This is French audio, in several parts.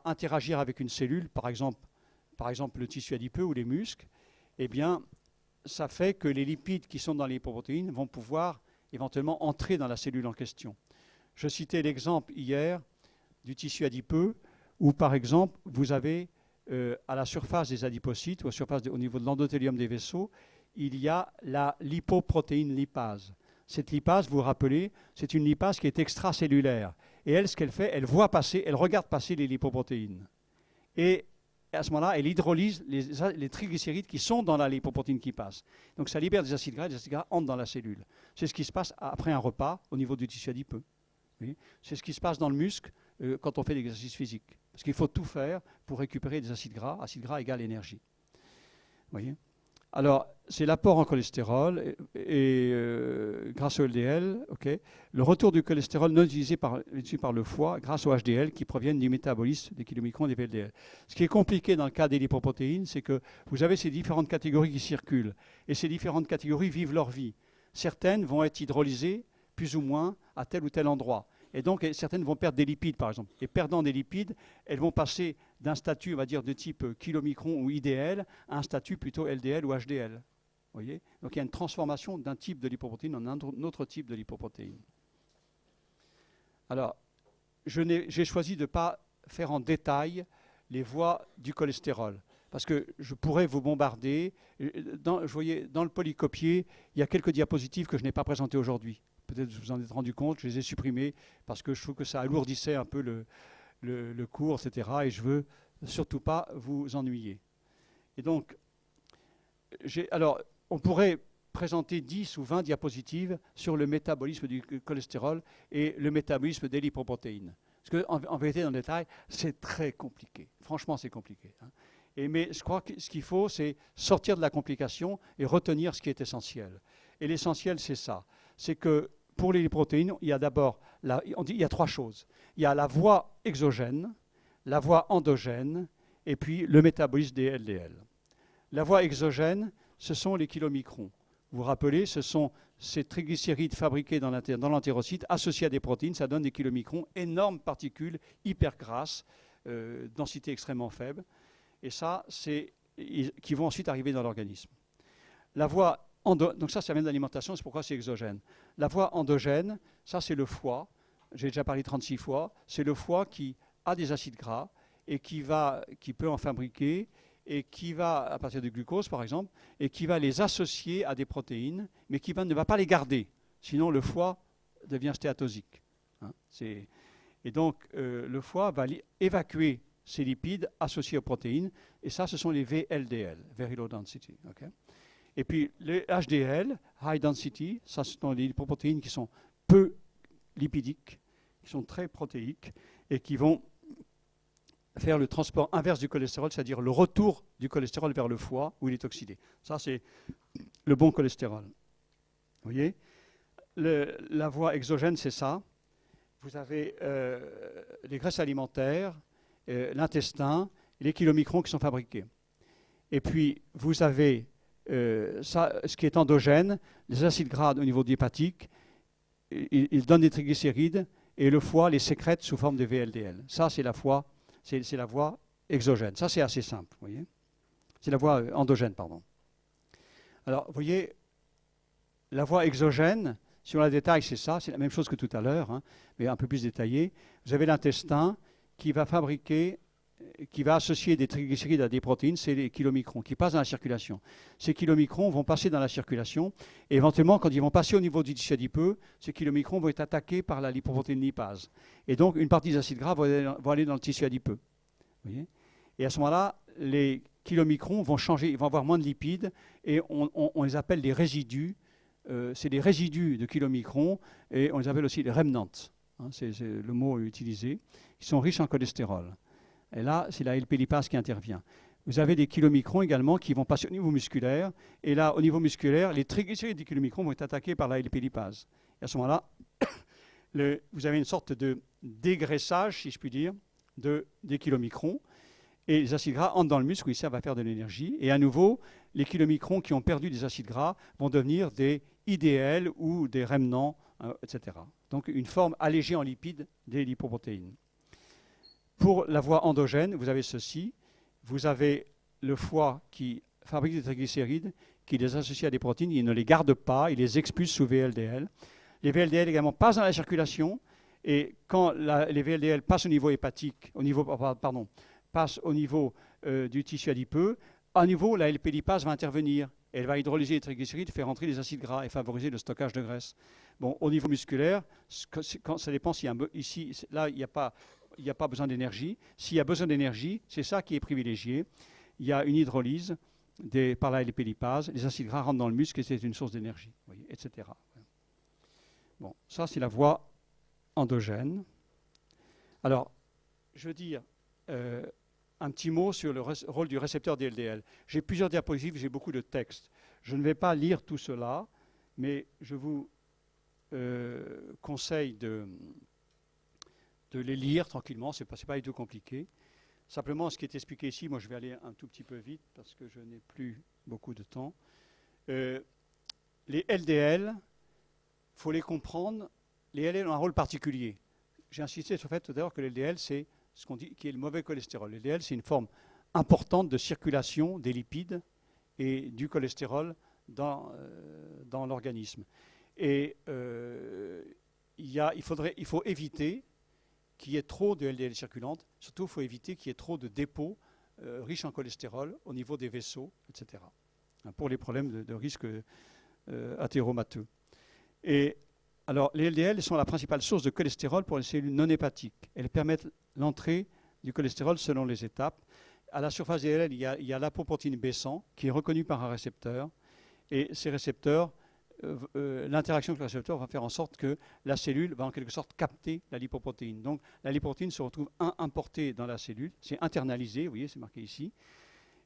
interagir avec une cellule, par exemple le tissu adipeux ou les muscles, eh bien, ça fait que les lipides qui sont dans les lipoprotéines vont pouvoir éventuellement entrer dans la cellule en question. Je citais l'exemple hier du tissu adipeux, où par exemple, vous avez à la surface des adipocytes, ou au niveau de l'endothélium des vaisseaux, il y a la lipoprotéine lipase. Cette lipase, vous vous rappelez, c'est une lipase qui est extracellulaire. Et elle, ce qu'elle fait, elle regarde passer les lipoprotéines. Et à ce moment-là, elle hydrolyse les triglycérides qui sont dans la lipoprotéine qui passe. Donc ça libère des acides gras, et les acides gras entrent dans la cellule. C'est ce qui se passe après un repas au niveau du tissu adipeux. Oui. C'est ce qui se passe dans le muscle quand on fait des exercices physiques. Parce qu'il faut tout faire pour récupérer des acides gras égale énergie. Vous voyez ? Alors, c'est l'apport en cholestérol et grâce au LDL, okay, le retour du cholestérol non utilisé par le foie grâce au HDL qui proviennent du métabolisme des kilomicrons des VLDL. Ce qui est compliqué dans le cas des lipoprotéines, c'est que vous avez ces différentes catégories qui circulent et ces différentes catégories vivent leur vie. Certaines vont être hydrolysées plus ou moins à tel ou tel endroit. Et donc, certaines vont perdre des lipides, par exemple. Et perdant des lipides, elles vont passer d'un statut, on va dire, de type kilomicron ou IDL à un statut plutôt LDL ou HDL. Vous voyez ? Donc, il y a une transformation d'un type de lipoprotéine en un autre type de lipoprotéine. Alors, j'ai choisi de ne pas faire en détail les voies du cholestérol, parce que je pourrais vous bombarder. Vous voyez, dans le polycopier, il y a quelques diapositives que je n'ai pas présentées aujourd'hui. Peut-être que vous en êtes rendu compte, je les ai supprimées parce que je trouve que ça alourdissait un peu le cours, etc. Et je ne veux surtout pas vous ennuyer. Et donc, alors, on pourrait présenter 10 ou 20 diapositives sur le métabolisme du cholestérol et le métabolisme des lipoprotéines. Parce qu'en vérité, dans le détail, c'est très compliqué. Franchement, c'est compliqué. Hein. Mais je crois que ce qu'il faut, c'est sortir de la complication et retenir ce qui est essentiel. Et l'essentiel, c'est ça. C'est que pour les lipoprotéines, il y a d'abord, il y a trois choses. Il y a la voie exogène, la voie endogène, et puis le métabolisme des LDL. La voie exogène, ce sont les kilomicrons. Vous vous rappelez, ce sont ces triglycérides fabriqués dans l'entérocyte, associés à des protéines, ça donne des kilomicrons, énormes particules hyper grasses, densité extrêmement faible. Et ça, qui vont ensuite arriver dans l'organisme. La voie donc ça vient de l'alimentation, c'est pourquoi c'est exogène. La voie endogène, ça c'est le foie, j'ai déjà parlé 36 fois, c'est le foie qui a des acides gras et qui peut en fabriquer et qui va, à partir du glucose par exemple, et qui va les associer à des protéines, mais qui ne va pas les garder, sinon le foie devient stéatosique. Hein, et donc le foie va évacuer ces lipides associés aux protéines, et ça ce sont les VLDL, Very Low Density. Okay. Et puis les HDL, High Density, ça ce sont les lipoprotéines qui sont peu lipidiques, qui sont très protéiques et qui vont faire le transport inverse du cholestérol, c'est-à-dire le retour du cholestérol vers le foie où il est oxydé. Ça c'est le bon cholestérol. Vous voyez ? La voie exogène, c'est ça. Vous avez les graisses alimentaires, l'intestin, les kilomicrons qui sont fabriqués. Et puis vous avez ce qui est endogène, les acides gras au niveau hépatique, ils donnent des triglycérides et le foie les sécrète sous forme de VLDL. Ça, c'est la voie exogène. Ça, c'est assez simple, vous voyez. C'est la voie endogène, pardon. Alors, vous voyez, la voie exogène, si on la détaille, c'est ça, c'est la même chose que tout à l'heure, hein, mais un peu plus détaillé. Vous avez l'intestin qui va associer des triglycérides à des protéines, c'est les kilomicrons qui passent dans la circulation. Ces kilomicrons vont passer dans la circulation et éventuellement, quand ils vont passer au niveau du tissu adipeux, ces kilomicrons vont être attaqués par la lipoprotéine lipase. Et donc, une partie des acides gras vont aller dans le tissu adipeux. Vous voyez ? Et à ce moment-là, les kilomicrons vont changer, ils vont avoir moins de lipides et on les appelle les résidus. C'est des résidus de kilomicrons et on les appelle aussi les remnants. Hein, c'est le mot utilisé. Ils sont riches en cholestérol. Et là, c'est la LP-lipase qui intervient. Vous avez des kilomicrons également qui vont passer au niveau musculaire. Et là, au niveau musculaire, les triglycérides des kilomicrons vont être attaqués par la LP-lipase. Et à ce moment-là, vous avez une sorte de dégraissage, si je puis dire, des kilomicrons. Et les acides gras entrent dans le muscle où ils servent à faire de l'énergie. Et à nouveau, les kilomicrons qui ont perdu des acides gras vont devenir des IDL ou des remnants, etc. Donc une forme allégée en lipides des lipoprotéines. Pour la voie endogène, vous avez ceci. Vous avez le foie qui fabrique des triglycérides, qui les associe à des protéines, il ne les garde pas, il les expulse sous VLDL. Les VLDL également passent dans la circulation, et quand les VLDL passent au niveau hépatique, passent au niveau du tissu adipeux, à nouveau la LP lipase va intervenir. Elle va hydrolyser les triglycérides, faire rentrer les acides gras et favoriser le stockage de graisse. Bon, au niveau musculaire, ça dépend s'il y a ici, là, il n'y a pas besoin d'énergie. S'il y a besoin d'énergie, c'est ça qui est privilégié. Il y a une hydrolyse par la LP lipase, les acides gras rentrent dans le muscle et c'est une source d'énergie, etc. Bon, ça c'est la voie endogène. Alors, je veux dire un petit mot sur le rôle du récepteur DLDL. J'ai plusieurs diapositives, j'ai beaucoup de textes. Je ne vais pas lire tout cela, mais je vous conseille de les lire tranquillement, c'est pas du tout compliqué. Simplement, ce qui est expliqué ici, moi je vais aller un tout petit peu vite parce que je n'ai plus beaucoup de temps. Les LDL, il faut les comprendre. Les LDL ont un rôle particulier. J'ai insisté sur le fait tout à l'heure que les LDL, c'est ce qu'on dit qui est le mauvais cholestérol. Les LDL, c'est une forme importante de circulation des lipides et du cholestérol dans l'organisme. Et il faut éviter qu'il y ait trop de LDL circulantes. Surtout, il faut éviter qu'il y ait trop de dépôts riches en cholestérol au niveau des vaisseaux, etc. Pour les problèmes de risque athéromateux. Et alors, les LDL sont la principale source de cholestérol pour les cellules non hépatiques. Elles permettent l'entrée du cholestérol selon les étapes. À la surface des LDL, il y a l'apoprotéine B100 qui est reconnue par un récepteur. Et ces récepteurs, l'interaction avec le récepteur va faire en sorte que la cellule va en quelque sorte capter la lipoprotéine. Donc, la lipoprotéine se retrouve importée dans la cellule. C'est internalisé, vous voyez, c'est marqué ici.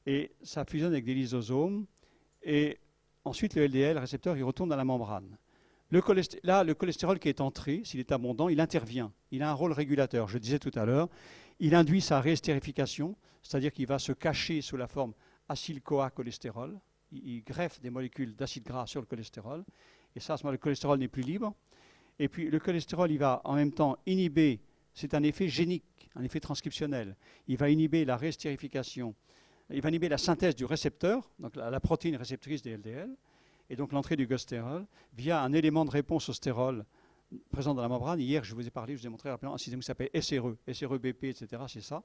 Et ça fusionne avec des lysosomes. Et ensuite, le LDL, le récepteur, il retourne dans la membrane. Le cholestérol qui est entré, s'il est abondant, il intervient. Il a un rôle régulateur. Je disais tout à l'heure, il induit sa réestérification, c'est-à-dire qu'il va se cacher sous la forme acyl-CoA cholestérol. Il greffe des molécules d'acide gras sur le cholestérol. Et ça, à ce moment, le cholestérol n'est plus libre. Et puis, le cholestérol, il va en même temps inhiber, c'est un effet génique, un effet transcriptionnel. Il va inhiber la réestérification, il va inhiber la synthèse du récepteur, donc la protéine réceptrice des LDL, et donc l'entrée du gostérol via un élément de réponse au stérol présent dans la membrane. Hier, je vous ai parlé, je vous ai montré rapidement un système qui s'appelle SRE, SREBP, etc. C'est ça.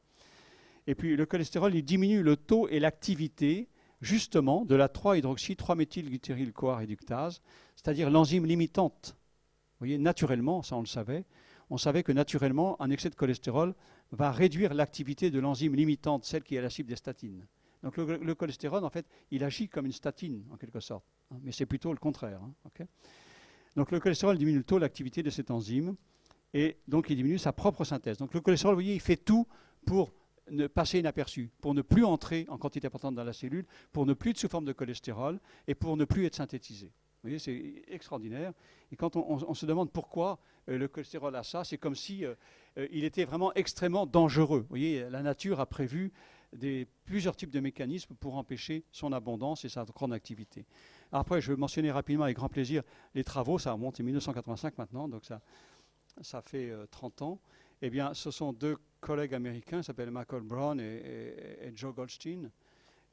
Et puis le cholestérol, il diminue le taux et l'activité justement de la 3-hydroxy-3-méthylglutérylcoa réductase, c'est-à-dire l'enzyme limitante. Vous voyez, naturellement, ça on le savait, on savait que naturellement, un excès de cholestérol va réduire l'activité de l'enzyme limitante, celle qui est à la cible des statines. Donc le cholestérol, en fait, il agit comme une statine, en quelque sorte. Hein, mais c'est plutôt le contraire. Hein, okay. Donc le cholestérol diminue le taux, l'activité de cette enzyme, et donc il diminue sa propre synthèse. Donc le cholestérol, vous voyez, il fait tout pour ne passer inaperçu, pour ne plus entrer en quantité importante dans la cellule, pour ne plus être sous forme de cholestérol, et pour ne plus être synthétisé. Vous voyez, c'est extraordinaire. Et quand on se demande pourquoi le cholestérol a ça, c'est comme si il était vraiment extrêmement dangereux. Vous voyez, la nature a prévu plusieurs types de mécanismes pour empêcher son abondance et sa grande activité. Alors après, je vais mentionner rapidement avec grand plaisir les travaux, ça remonte à 1985 maintenant, donc ça fait 30 ans. Eh bien, ce sont deux collègues américains, ils s'appellent Michael Brown et Joe Goldstein,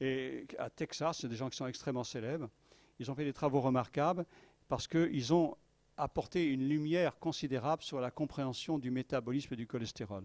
et à Texas, c'est des gens qui sont extrêmement célèbres. Ils ont fait des travaux remarquables parce qu'ils ont apporté une lumière considérable sur la compréhension du métabolisme du cholestérol.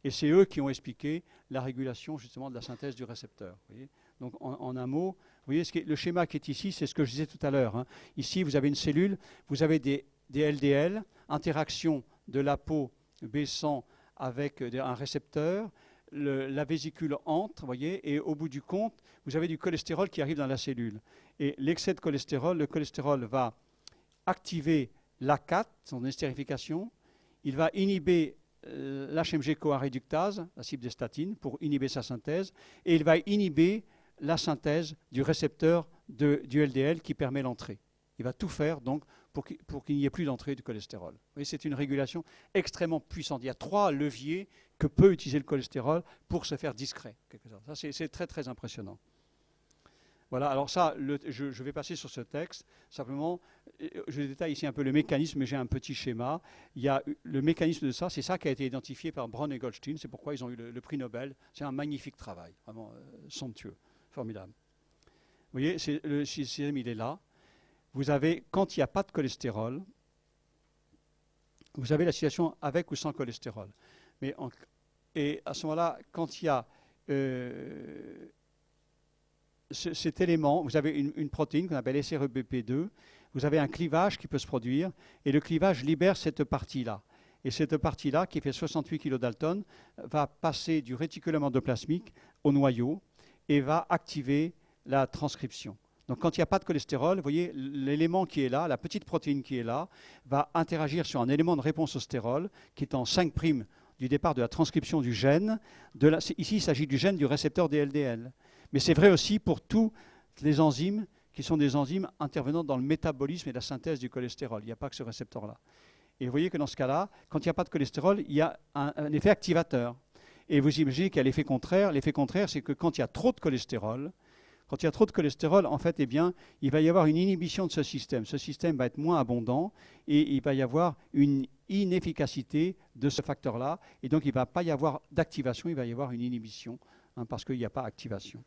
Et c'est eux qui ont expliqué la régulation justement de la synthèse du récepteur. Vous voyez. Donc en un mot, vous voyez le schéma qui est ici, c'est ce que je disais tout à l'heure. Hein. Ici, vous avez une cellule, vous avez des LDL, interaction de l'APO B100 avec un récepteur, la vésicule entre, voyez, et au bout du compte, vous avez du cholestérol qui arrive dans la cellule. Et l'excès de cholestérol, le cholestérol va activer l'A4, son estérification, il va inhiber l'HMG-CoA réductase, la cible des statines, pour inhiber sa synthèse, et il va inhiber la synthèse du récepteur du LDL qui permet l'entrée. Il va tout faire donc pour qu'il n'y ait plus d'entrée du cholestérol. Vous voyez, c'est une régulation extrêmement puissante. Il y a 3 leviers que peut utiliser le cholestérol pour se faire discret. Ça, c'est très très impressionnant. Voilà, alors ça, je vais passer sur ce texte. Simplement, je détaille ici un peu le mécanisme, mais j'ai un petit schéma. Il y a le mécanisme de ça, c'est ça qui a été identifié par Braun et Goldstein. C'est pourquoi ils ont eu le prix Nobel. C'est un magnifique travail, vraiment somptueux, formidable. Vous voyez, le système, il est là. Vous avez, quand il n'y a pas de cholestérol, vous avez la situation avec ou sans cholestérol. Et à ce moment-là, quand il y a cet élément, vous avez une protéine qu'on appelle SREBP2, vous avez un clivage qui peut se produire, et le clivage libère cette partie-là. Et cette partie-là, qui fait 68 kilodaltons, va passer du réticulum endoplasmique au noyau et va activer la transcription. Donc quand il n'y a pas de cholestérol, vous voyez, l'élément qui est là, la petite protéine qui est là, va interagir sur un élément de réponse au stérol, qui est en 5' du départ de la transcription du gène. Ici, il s'agit du gène du récepteur des LDL. Mais c'est vrai aussi pour tous les enzymes qui sont des enzymes intervenant dans le métabolisme et la synthèse du cholestérol. Il n'y a pas que ce récepteur-là. Et vous voyez que dans ce cas-là, quand il n'y a pas de cholestérol, il y a un effet activateur. Et vous imaginez qu'il y a l'effet contraire. L'effet contraire, c'est que quand il y a trop de cholestérol, en fait, eh bien, il va y avoir une inhibition de ce système. Ce système va être moins abondant et il va y avoir une inefficacité de ce facteur-là. Et donc, il ne va pas y avoir d'activation, il va y avoir une inhibition, parce qu'il n'y a pas d'activation.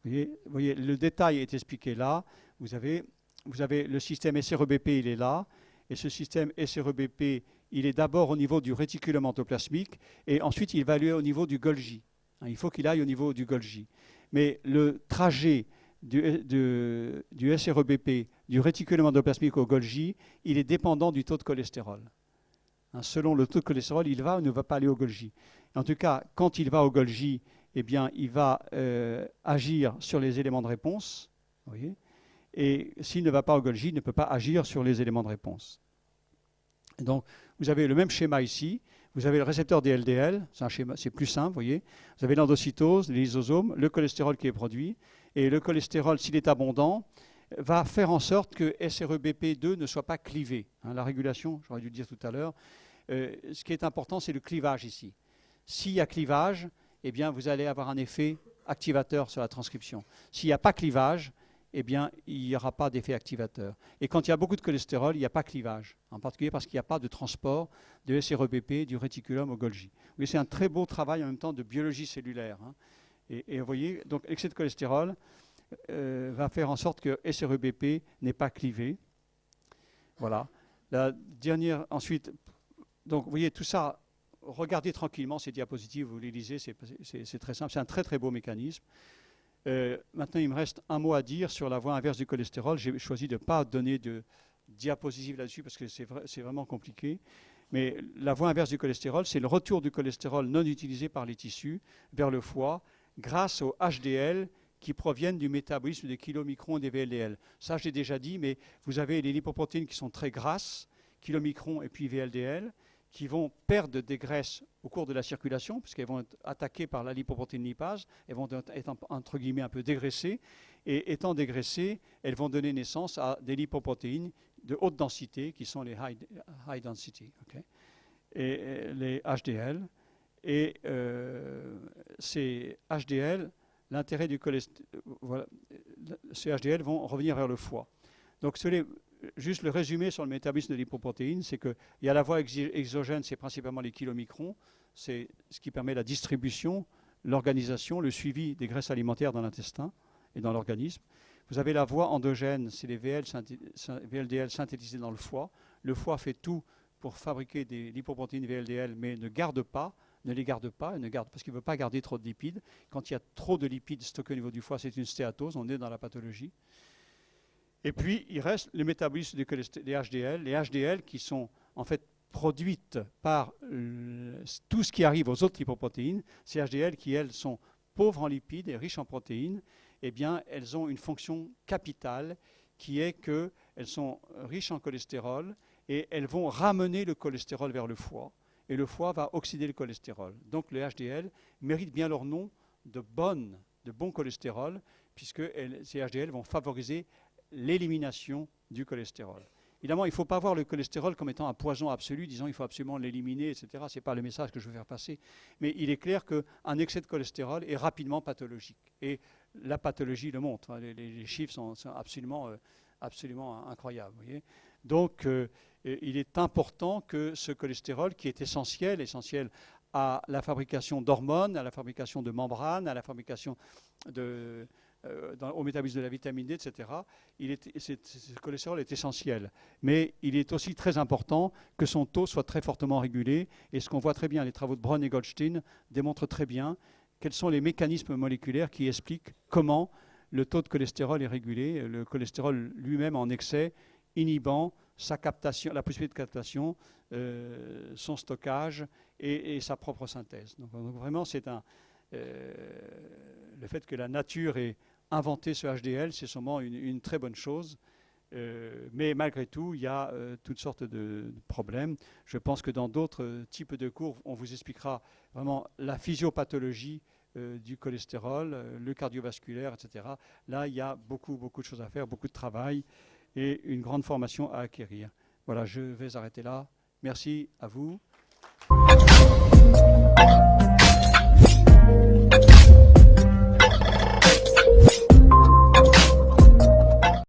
Vous voyez, le détail est expliqué là. Vous avez le système SREBP, il est là. Et ce système SREBP, il est d'abord au niveau du réticulum endoplasmique et ensuite il va aller au niveau du Golgi. Il faut qu'il aille au niveau du Golgi. Mais le trajet du SREBP, du réticulum endoplasmique au Golgi, il est dépendant du taux de cholestérol. Selon le taux de cholestérol, il va ou ne va pas aller au Golgi. En tout cas, quand il va au Golgi, eh bien, il va agir sur les éléments de réponse. Vous voyez, et s'il ne va pas au Golgi, il ne peut pas agir sur les éléments de réponse. Et donc, vous avez le même schéma ici. Vous avez le récepteur des LDL, c'est plus simple, vous voyez. Vous avez l'endocytose, les lysosomes, le cholestérol qui est produit. Et le cholestérol, s'il est abondant, va faire en sorte que SREBP2 ne soit pas clivé. La régulation, j'aurais dû le dire tout à l'heure. Ce qui est important, c'est le clivage ici. S'il y a clivage, eh bien, vous allez avoir un effet activateur sur la transcription. S'il n'y a pas clivage, eh bien, il n'y aura pas d'effet activateur. Et quand il y a beaucoup de cholestérol, il n'y a pas clivage, en particulier parce qu'il n'y a pas de transport de SREBP du réticulum au Golgi. Oui, c'est un très beau travail en même temps de biologie cellulaire. Et vous voyez, donc l'excès de cholestérol va faire en sorte que SREBP n'est pas clivé. Voilà. La dernière, ensuite, donc vous voyez tout ça, regardez tranquillement ces diapositives, vous les lisez, c'est très simple, c'est un très très beau mécanisme. Maintenant, il me reste un mot à dire sur la voie inverse du cholestérol. J'ai choisi de ne pas donner de diapositive là-dessus parce que c'est vraiment compliqué. Mais la voie inverse du cholestérol, c'est le retour du cholestérol non utilisé par les tissus vers le foie grâce aux HDL qui proviennent du métabolisme des kilomicrons et des VLDL. Ça, j'ai déjà dit, mais vous avez les lipoprotéines qui sont très grasses, kilomicrons et puis VLDL, qui vont perdre des graisses au cours de la circulation, puisqu'elles vont être attaquées par la lipoprotéine lipase, elles vont être entre guillemets un peu dégraissées, et étant dégraissées, elles vont donner naissance à des lipoprotéines de haute densité, qui sont les high density, okay, et les HDL. Et ces HDL, l'intérêt du cholestérol, voilà, ces HDL vont revenir vers le foie. Donc, juste le résumé sur le métabolisme de lipoprotéines, c'est qu'il y a la voie exogène, c'est principalement les kilomicrons, c'est ce qui permet la distribution, l'organisation, le suivi des graisses alimentaires dans l'intestin et dans l'organisme. Vous avez la voie endogène, c'est les VLDL synthétisés dans le foie. Le foie fait tout pour fabriquer des lipoprotéines VLDL, mais ne les garde pas, parce qu'il ne veut pas garder trop de lipides. Quand il y a trop de lipides stockés au niveau du foie, c'est une stéatose, on est dans la pathologie. Et puis, il reste le métabolisme des HDL. Les HDL qui sont en fait produites par tout ce qui arrive aux autres lipoprotéines. Ces HDL qui, elles, sont pauvres en lipides et riches en protéines, eh bien, elles ont une fonction capitale qui est qu'elles sont riches en cholestérol et elles vont ramener le cholestérol vers le foie. Et le foie va oxyder le cholestérol. Donc, les HDL méritent bien leur nom de bon cholestérol, puisque ces HDL vont favoriser l'élimination du cholestérol. Évidemment, il ne faut pas voir le cholestérol comme étant un poison absolu, disant il faut absolument l'éliminer, etc. Ce n'est pas le message que je veux faire passer. Mais il est clair qu'un excès de cholestérol est rapidement pathologique. Et la pathologie le montre. Hein. Les chiffres sont absolument, absolument incroyables. Vous voyez. Donc, il est important que ce cholestérol, qui est essentiel à la fabrication d'hormones, à la fabrication de membranes, à la fabrication au métabolisme de la vitamine D, etc. Ce cholestérol est essentiel. Mais il est aussi très important que son taux soit très fortement régulé. Et ce qu'on voit très bien, les travaux de Braun et Goldstein démontrent très bien quels sont les mécanismes moléculaires qui expliquent comment le taux de cholestérol est régulé, le cholestérol lui-même en excès, inhibant sa captation, la possibilité de captation, son stockage et sa propre synthèse. Donc vraiment, c'est le fait que la nature ait inventé ce HDL, c'est sûrement une très bonne chose. Mais malgré tout, il y a toutes sortes de problèmes. Je pense que dans d'autres types de cours, on vous expliquera vraiment la physiopathologie du cholestérol, le cardiovasculaire, etc. Là, il y a beaucoup, beaucoup de choses à faire, beaucoup de travail et une grande formation à acquérir. Voilà, je vais arrêter là. Merci à vous.